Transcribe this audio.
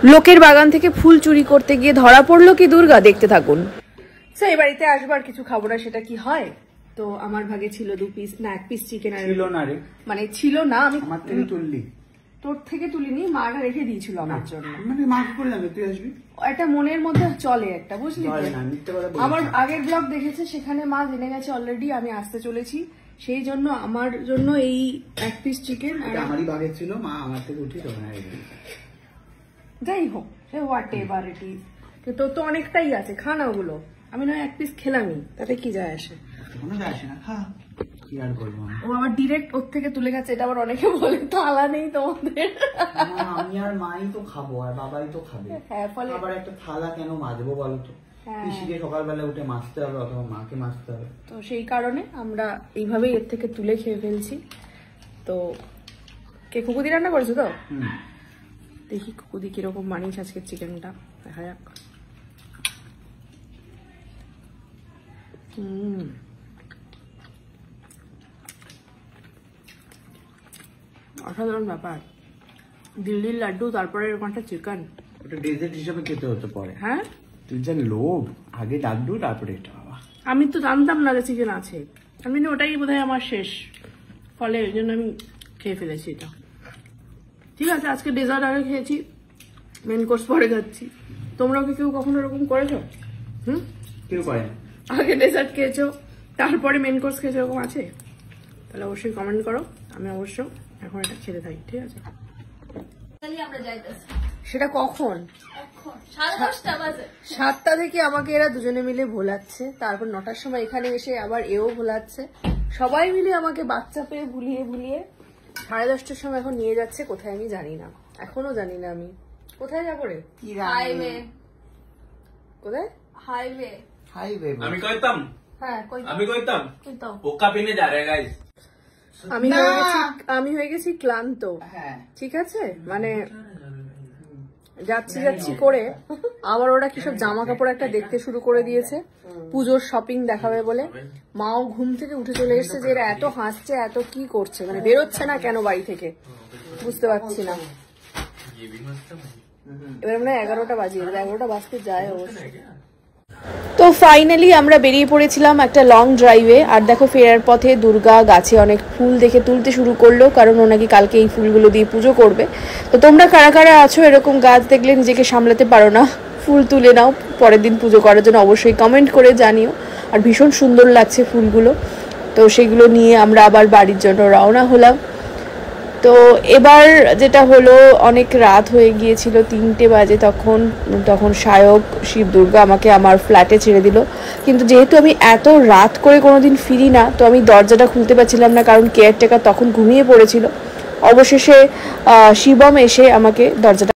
লোকের বাগান থেকে ফুল চুরি করতে গিয়ে ধরা পড়লো কি দুর্গা, দেখতে থাকুন। এই বাড়িতে আসবার কিছু খাবো না, সেটা কি হয়? তো আমার ভাগে ছিল 2 পিস না 1 পিস চিকেন। ছিল না রে, মানে ছিল না, আমি আমার থেকে তুললি। তোর থেকে তুলিনি, মাটা রেখে দিয়েছিল আমার জন্য। মানে মা কি করে জানবে তুই আসবি? একটা মনের মধ্যে চলে একটা, বুঝলি? আমার আগের ব্লগ দেখেছে, সেখানে মা জেনে গেছে অলরেডি আমি আসতে চলেছি, সেই জন্য আমার জন্য এই 1 পিস চিকেন। আমারই ভাগে ছিল, মা আমার থেকে উঠি তো না। যাই হোক, হোয়াট এভার ইট ইজ, তো তো অনেকটাই আছে, খা না ওগুলো। আমি নয় 1 পিস খেলামই, তাতে কি যায় আসে? কোনো যায় আসে না, খা। কি আর বলবো, ও আবার ডিরেক্ট ওর থেকে তুলে গেছে, এটা আবার অনেকে বলে তালা নেই তোমাদের। আমি আর মাই তো খাবো আর বাবাই তো খাবে। হ্যাঁ, ফলে আবার একটা থালা কেন মাজবো বলো তো? পিসিকে সকালবেলা উঠে মাজতে হবে অথবা মাকে মাজতে হবে, তো সেই কারণে আমরা এইভাবেই এর থেকে তুলে খেয়ে ফেলছি। তো কে কুকুদি রান্না করেছো তো? দেখি কুকুদি কিরকম বানিয়েছ আজকে চিকেনটা, দেখা যাক। অসাধারণ ব্যাপার, দিল্লির লাড্ডু, তারপরে এরকম একটা চিকেন। ওটা ডেজার্ট হিসেবে খেতে হতে পারে। হ্যাঁ, তুই যা লোভ, আগে লাড্ডু তারপরে এটা। বাবা, আমি তো জানতাম না যে চিকেন আছে, আমি ওটাই বোধহয় আমার শেষ, ফলে ওই জন্য আমি খেয়ে ফেলেছি এটা। ঠিক আছে, আজকে ডেজার্ট আগে খেয়েছি, মেন কোর্স পরে খাচ্ছি। তোমরাও কি কেউ কখনো এরকম করেছো? কেউ করে না, আগে ডেজার্ট খেয়েছো তারপরে মেন কোর্স খেয়েছো, এরকম আছে? তাহলে অবশ্যই কমেন্ট করো, আমি অবশ্য এখন এটা ছেড়ে থাকি। ঠিক আছে, সেটা কখন? 7টা থেকে আমাকে এরা দুজনে মিলে ভোলাচ্ছে, তারপর 9টার সময় এখানে এসে আবার এও ভোলাচ্ছে, সবাই মিলে আমাকে বাচ্চা পেয়ে ভুলিয়ে ভুলিয়ে 10:30টার সময় এখন নিয়ে যাচ্ছে কোথায় আমি জানি না, এখনো জানি না আমি কোথায় যাবো রে। হাইওয়ে। কোথায়? হাইওয়ে। হাইওয়ে। আমি কইতাম, হ্যাঁ আমি কইতাম ওকা পিনে যা রে গাইস। আমি হয়ে গেছি ক্লান্ত। ঠিক আছে, মানে যাচ্ছি করে আবার ওরা কিসব জামা কাপড় একটা দেখতে শুরু করে দিয়েছে, পুজোর শপিং দেখাবে বলে। মাও ঘুম থেকে উঠে চলে এসছে, যে এরা এত হাসছে, এত কি করছে, মানে বেরোচ্ছে না কেন বাড়ি থেকে, বুঝতে পারছি না। এবার মানে 11টা বাজিয়ে, 11টা বাজতে যায় অবশ্যই। তো ফাইনালি আমরা বেরিয়ে পড়েছিলাম একটা লং ড্রাইভে, আর দেখো ফেরার পথে দুর্গা গাছে অনেক ফুল দেখে তুলতে শুরু করলো, কারণ ও নাকি কালকে এই ফুলগুলো দিয়ে পুজো করবে। তো তোমরা কারা কারা আছো এরকম গাছ দেখলে নিজেকে সামলাতে পারো না, ফুল তুলে নাও পরের দিন পুজো করার জন্য, অবশ্যই কমেন্ট করে জানিও। আর ভীষণ সুন্দর লাগছে ফুলগুলো। তো সেগুলো নিয়ে আমরা আবার বাড়ির জন্য রওনা হলাম। তো এবার যেটা হলো, অনেক রাত হয়ে গিয়েছিল, 3টে বাজে তখন সায়ক শিব দুর্গা আমাকে আমার ফ্ল্যাটে ছেড়ে দিল। কিন্তু যেহেতু আমি এত রাত করে কোনোদিন ফিরি না, তো আমি দরজাটা খুলতে পারছিলাম না, কারণ কেয়ারটেকার তখন ঘুমিয়ে পড়েছিল। অবশেষে শিবম এসে আমাকে দরজাটা